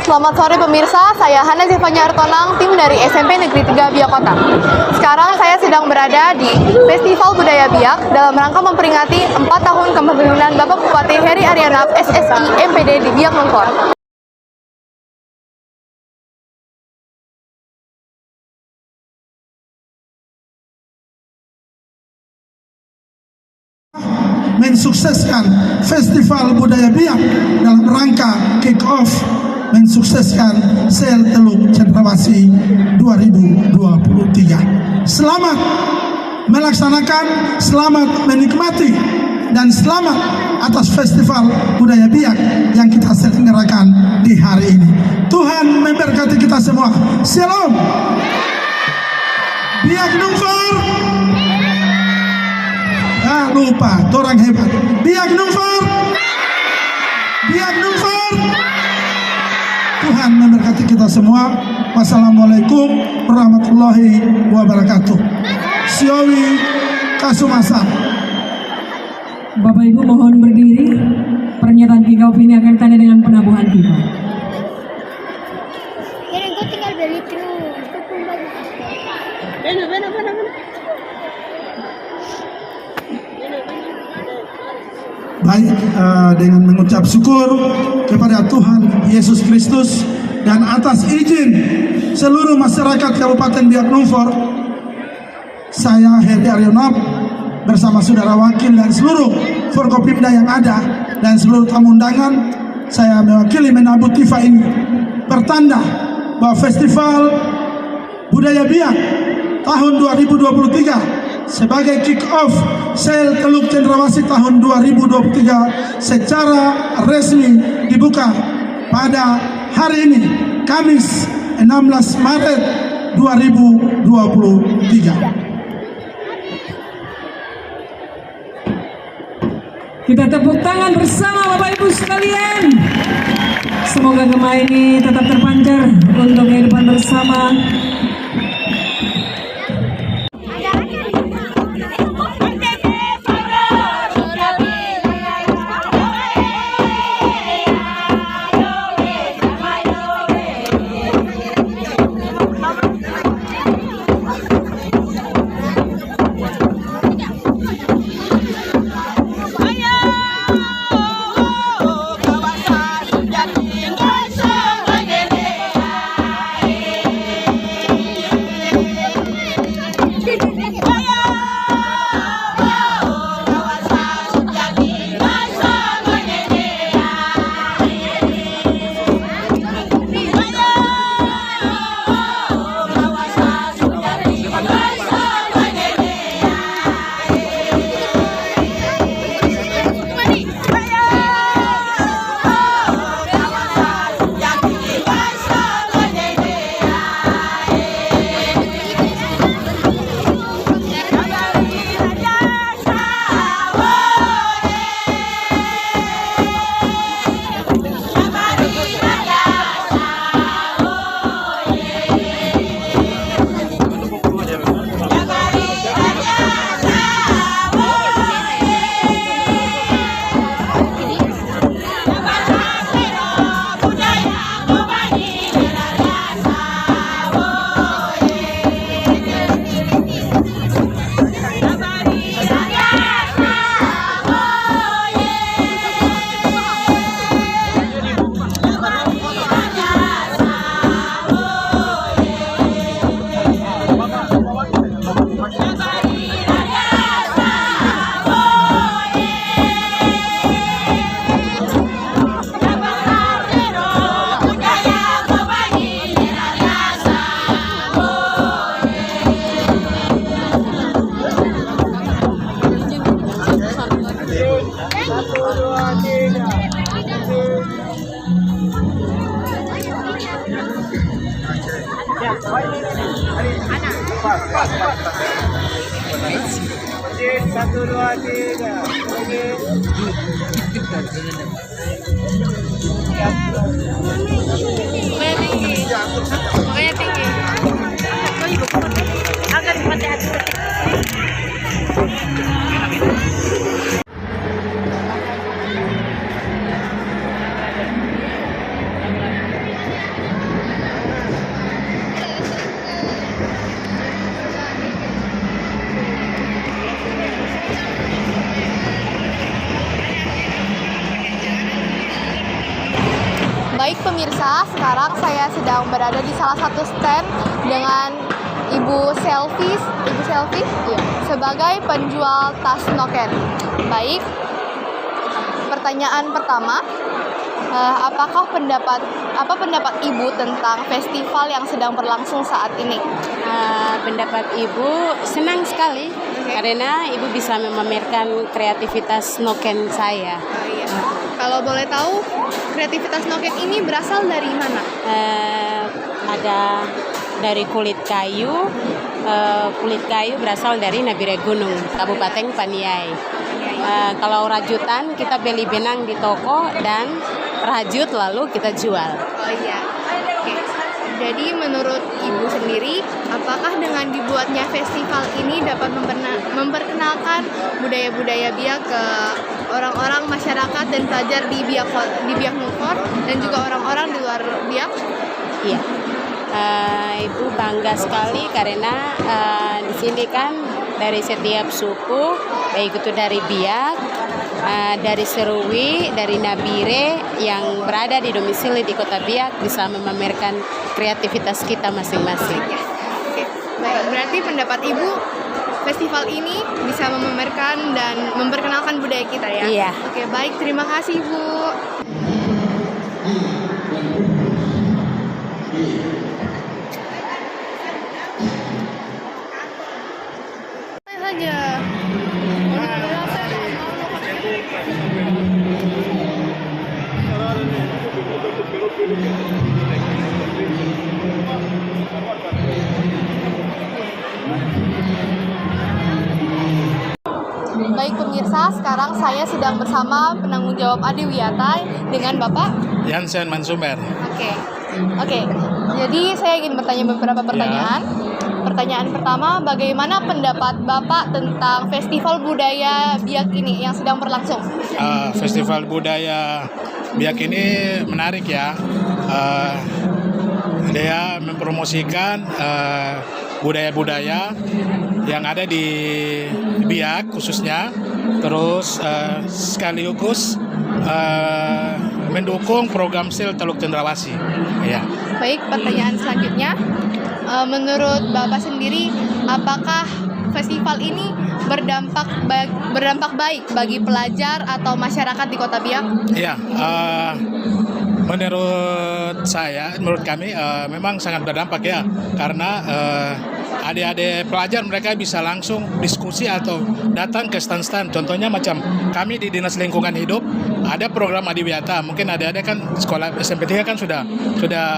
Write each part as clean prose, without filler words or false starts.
Selamat sore pemirsa, saya Hana Zevanya Artonang, tim dari SMP Negeri 3 Biak Kota. Sekarang saya sedang berada di Festival Budaya Biak dalam rangka memperingati 4 tahun kepemimpinan Bapak Bupati Heri Arianaf SSI MPD di Biak Nungfor. Mensukseskan Festival Budaya Biak dalam rangka kick-off mensukseskan Sel Teluk Cendrawasih 2023. Selamat melaksanakan, selamat menikmati, dan selamat atas Festival Budaya Biak yang kita selenggarakan di hari ini. Tuhan memberkati kita semua. Shalom. Biak Nungfor. Lupa, orang hebat. Biak Nungfor. Biak Nungfor. Tuhan memberkati kita semua. Wassalamualaikum warahmatullahi wabarakatuh. Siowi Kasumasa. Bapak Ibu mohon berdiri. Pernyataan kick-off ini akan tanda dengan penabuhan kita. Gue tinggal beli terus. Baik, dengan mengucap syukur kepada Tuhan Yesus Kristus dan atas izin seluruh masyarakat Kabupaten Biak Nungfor, saya Heri Arianaf bersama saudara wakil dan seluruh Forkopimda yang ada dan seluruh tamu undangan, saya mewakili Menabut Tifa ini bertanda bahwa Festival Budaya Biak tahun 2023 sebagai kick-off Sel Teluk Cendrawasih tahun 2023 secara resmi dibuka pada hari ini, Kamis 16 Maret 2023. Kita tepuk tangan bersama Bapak Ibu sekalian. Semoga gemah ini tetap terpancar untuk kehidupan bersama. Satu, dua, tiga. Pokoknya tinggi. Akan hati-hati. Baik pemirsa, sekarang saya sedang berada di salah satu stand dengan Ibu Selfie, iya, sebagai penjual tas noken. Baik, pertanyaan pertama, apa pendapat Ibu tentang festival yang sedang berlangsung saat ini? Pendapat Ibu senang sekali karena Ibu bisa memamerkan kreativitas noken saya. Iya. Kalau boleh tahu, kreativitas noken ini berasal dari mana? Ada dari kulit kayu. Kulit kayu berasal dari Nabire Gunung, Kabupaten Paniai. Kalau rajutan kita beli benang di toko dan rajut lalu kita jual. Oh iya. Oke. Jadi menurut Ibu sendiri, apakah dengan dibuatnya festival ini dapat memperkenalkan budaya-budaya Biak ke orang-orang masyarakat dan pelajar di Biak Numfor dan juga orang-orang di luar Biak? Iya. Ibu bangga sekali karena di sini kan dari setiap suku, baik itu dari Biak, dari Seruwi, dari Nabire yang berada di domisili di Kota Biak bisa memamerkan kreativitas kita masing-masing. Oke. Baik, berarti pendapat Ibu, festival ini bisa memamerkan dan memperkenalkan budaya kita ya? Iya. Oke, baik, terima kasih Bu. Saja. Baik pemirsa, sekarang saya sedang bersama penanggung jawab Adiwiyata dengan Bapak Yansen Mansumer. Oke. Jadi saya ingin bertanya beberapa pertanyaan. Pertanyaan pertama, bagaimana pendapat Bapak tentang festival budaya Biak ini yang sedang berlangsung? Festival budaya Biak ini menarik ya. Dia mempromosikan budaya-budaya yang ada di Biak khususnya, terus sekaligus mendukung program SIL Teluk Cendrawasih. Ya. Baik, pertanyaan selanjutnya, menurut Bapak sendiri, apakah festival ini berdampak baik bagi pelajar atau masyarakat di Kota Biak? Iya, menurut kami memang sangat berdampak ya, karena adik-adik pelajar mereka bisa langsung diskusi atau datang ke stand-stand. Contohnya macam kami di Dinas Lingkungan Hidup ada program Adiwiyata. Mungkin adik-adik kan sekolah SMP 3 kan sudah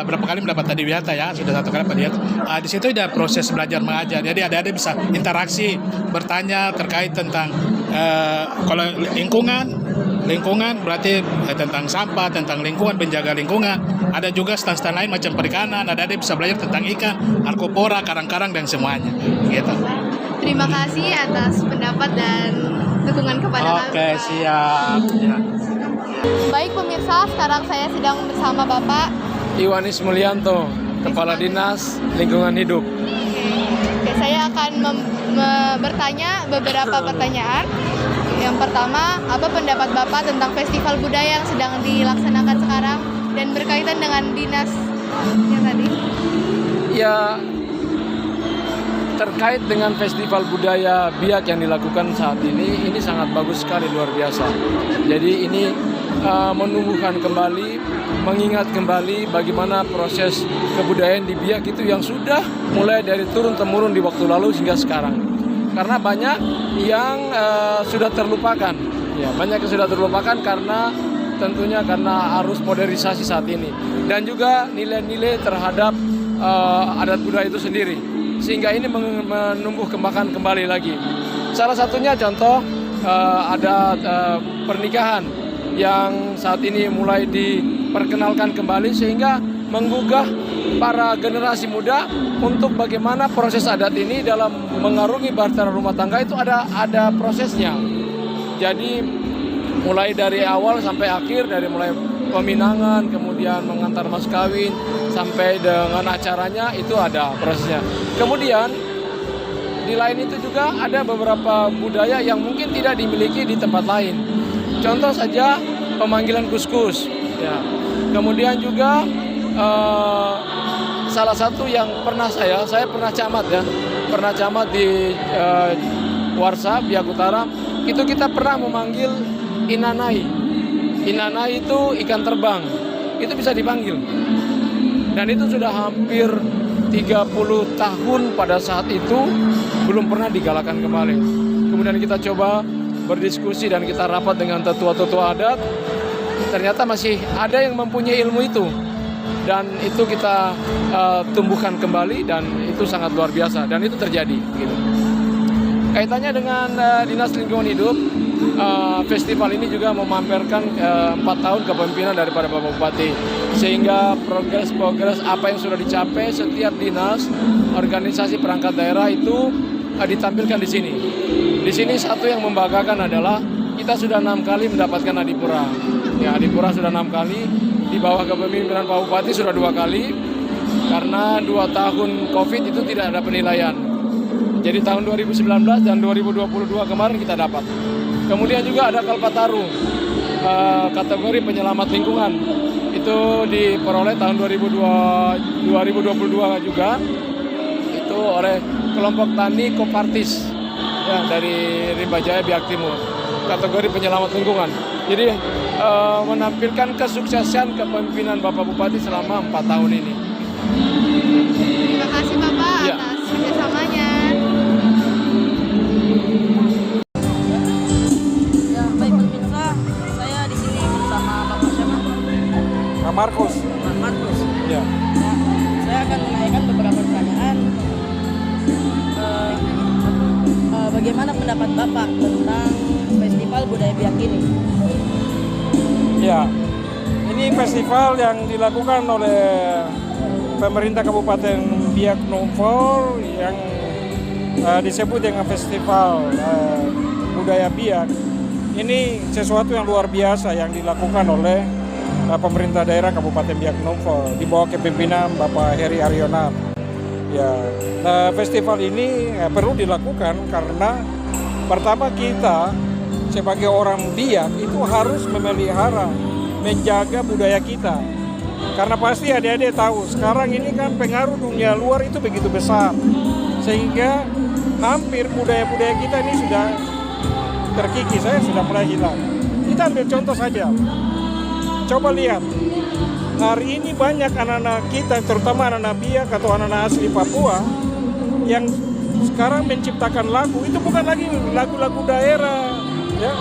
berapa kali mendapat Adiwiyata ya, sudah 1 kali Adiwiyata. Di situ ada proses belajar mengajar. Jadi adik-adik bisa interaksi, bertanya terkait tentang kalau lingkungan berarti tentang sampah, tentang lingkungan, penjaga lingkungan. Ada juga stand-stand lain macam perikanan. Ada bisa belajar tentang ikan, arkopora, karang-karang dan semuanya. Gitu. Terima kasih atas pendapat dan dukungan kepada kami. Oke, siap. Ya. Baik pemirsa, sekarang saya sedang bersama Bapak Iwanis Mulyanto, Kepala Dinas Lingkungan Hidup. Oke, saya akan bertanya beberapa pertanyaan. Yang pertama, apa pendapat Bapak tentang festival budaya yang sedang dilaksanakan sekarang dan berkaitan dengan dinas yang tadi? Ya, terkait dengan festival budaya Biak yang dilakukan saat ini sangat bagus sekali, luar biasa. Jadi ini menumbuhkan kembali, mengingat kembali bagaimana proses kebudayaan di Biak itu yang sudah mulai dari turun-temurun di waktu lalu hingga sekarang. Karena banyak yang sudah terlupakan, ya banyak yang sudah terlupakan karena tentunya karena arus modernisasi saat ini dan juga nilai-nilai terhadap adat budaya itu sendiri, sehingga ini menumbuh kembangkan kembali lagi. Salah satunya contoh ada pernikahan yang saat ini mulai diperkenalkan kembali sehingga menggugah para generasi muda untuk bagaimana proses adat ini dalam mengarungi bahtera rumah tangga itu ada prosesnya. Jadi mulai dari awal sampai akhir, dari mulai peminangan, kemudian mengantar mas kawin, sampai dengan acaranya itu ada prosesnya. Kemudian di lain itu juga ada beberapa budaya yang mungkin tidak dimiliki di tempat lain. Contoh saja pemanggilan kuskus. Ya, Kemudian juga salah satu yang pernah saya pernah camat ya, pernah camat di Warsa, Biak Utara. Itu kita pernah memanggil inanai. Inanai itu ikan terbang, itu bisa dipanggil. Dan itu sudah hampir 30 tahun pada saat itu belum pernah digalakan kembali. Kemudian kita coba berdiskusi dan kita rapat dengan tetua-tetua adat. Ternyata masih ada yang mempunyai ilmu itu. Dan itu kita tumbuhkan kembali dan itu sangat luar biasa. Dan itu terjadi. Gitu. Kaitannya dengan Dinas Lingkungan Hidup, festival ini juga memamerkan 4 tahun kepemimpinan daripada Bapak Bupati. Sehingga progres apa yang sudah dicapai setiap dinas, organisasi perangkat daerah itu ditampilkan di sini. Di sini satu yang membanggakan adalah kita sudah 6 kali mendapatkan Adipura. Ya, Adipura sudah 6 kali. Di bawah kepemimpinan Pak Bupati sudah 2 kali. Karena 2 tahun COVID itu tidak ada penilaian. Jadi tahun 2019 dan 2022 kemarin kita dapat. Kemudian juga ada Kalpataru, kategori penyelamat lingkungan. Itu diperoleh tahun 2022 juga. Itu oleh kelompok tani Kopartis ya, dari Rimba Jaya Biak Timur, kategori penyelamat lingkungan. Jadi menampilkan kesuksesan kepemimpinan Bapak Bupati selama 4 tahun ini. Terima kasih Bapak Ya. atas kerjasamanya. Ya, baik pemirsa, saya di sini bersama Bapak siapa? Pak Markus. Pak Markus. Ya. Ya, saya akan menanyakan beberapa pertanyaan. Bagaimana pendapat Bapak tentang Festival Budaya Biak ini? Ya, ini festival yang dilakukan oleh pemerintah Kabupaten Biak Numfor yang disebut dengan Festival Budaya Biak. Ini sesuatu yang luar biasa yang dilakukan oleh pemerintah daerah Kabupaten Biak Numfor di bawah kepemimpinan Bapak Heri Arionat. Ya, nah, festival ini perlu dilakukan karena pertama kita sebagai orang Biak itu harus memelihara, menjaga budaya kita. Karena pasti adik-adik tahu sekarang ini kan pengaruh dunia luar itu begitu besar. Sehingga hampir budaya-budaya kita ini sudah terkikis, sudah mulai hilang. Kita ambil contoh saja. Coba lihat. Hari ini banyak anak-anak kita, terutama anak-anak Biak atau anak-anak asli Papua yang sekarang menciptakan lagu. Itu bukan lagi lagu-lagu daerah, ya,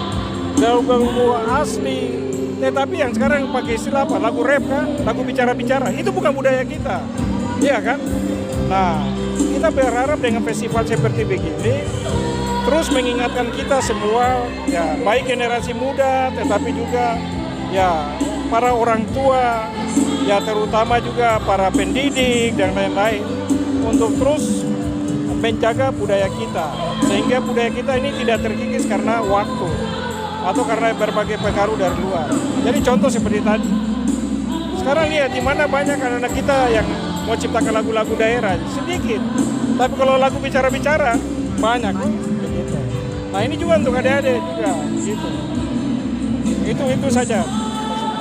lagu-lagu asli. Tetapi yang sekarang pakai istilah apa? Lagu rap kan, lagu bicara-bicara. Itu bukan budaya kita, iya kan? Nah, kita berharap dengan festival seperti begini terus mengingatkan kita semua, ya, baik generasi muda, tetapi juga ya para orang tua, ya terutama juga para pendidik dan lain-lain untuk terus menjaga budaya kita sehingga budaya kita ini tidak terkikis karena waktu atau karena berbagai pengaruh dari luar. Jadi contoh seperti tadi. Sekarang lihat di mana banyak anak-anak kita yang mau ciptakan lagu-lagu daerah sedikit. Tapi kalau lagu bicara-bicara banyak. Begitu. Nah ini juga untuk adik-adik juga. Gitu. Itu saja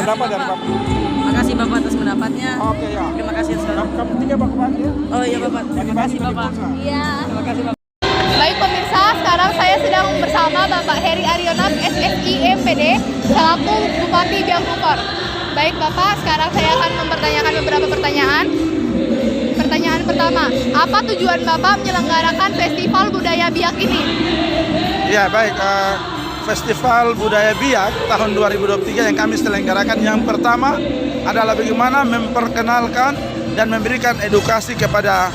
pendapat dari Bapak. Makasih Bapak atas pendapatnya. Oke ya. Terima kasih sekali. Kamu tiga Bapak ya. Oh iya Bapak. Terima kasih Bapak. Iya. Terima kasih Bapak. Baik pemirsa, sekarang saya sedang bersama Bapak Heri Arionat SSI MPD selaku Bupati Biak Numfor. Baik Bapak, sekarang saya akan mempertanyakan beberapa pertanyaan. Pertanyaan pertama, apa tujuan Bapak menyelenggarakan Festival Budaya Biak ini? Ya baik, Festival Budaya Biak tahun 2023 yang kami selenggarakan yang pertama adalah bagaimana memperkenalkan dan memberikan edukasi kepada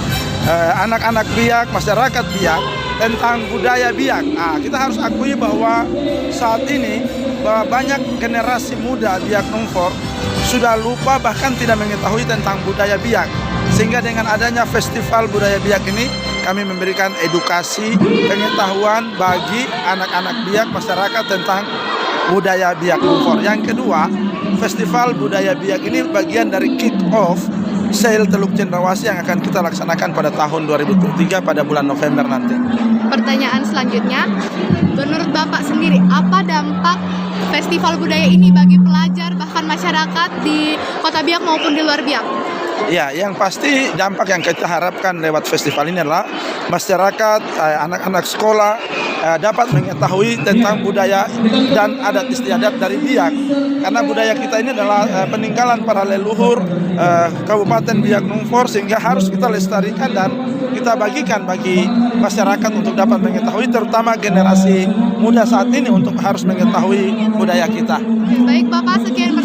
anak-anak Biak, masyarakat Biak tentang budaya Biak. Nah, kita harus akui bahwa saat ini bahwa banyak generasi muda Biak Numfor sudah lupa bahkan tidak mengetahui tentang budaya Biak. Sehingga dengan adanya Festival Budaya Biak ini kami memberikan edukasi pengetahuan bagi anak-anak Biak masyarakat tentang budaya Biak Numfor. Yang kedua, Festival Budaya Biak ini bagian dari kick off Sale Teluk Cendrawasih yang akan kita laksanakan pada tahun 2023 pada bulan November nanti. Pertanyaan selanjutnya, menurut Bapak sendiri, apa dampak festival budaya ini bagi pelajar bahkan masyarakat di Kota Biak maupun di luar Biak? Ya, yang pasti dampak yang kita harapkan lewat festival ini adalah masyarakat, anak-anak sekolah dapat mengetahui tentang budaya dan adat istiadat dari Biak. Karena budaya kita ini adalah peninggalan para leluhur Kabupaten Biak Numfor, sehingga harus kita lestarikan dan kita bagikan bagi masyarakat untuk dapat mengetahui, terutama generasi muda saat ini untuk harus mengetahui budaya kita. Baik Bapak, sekian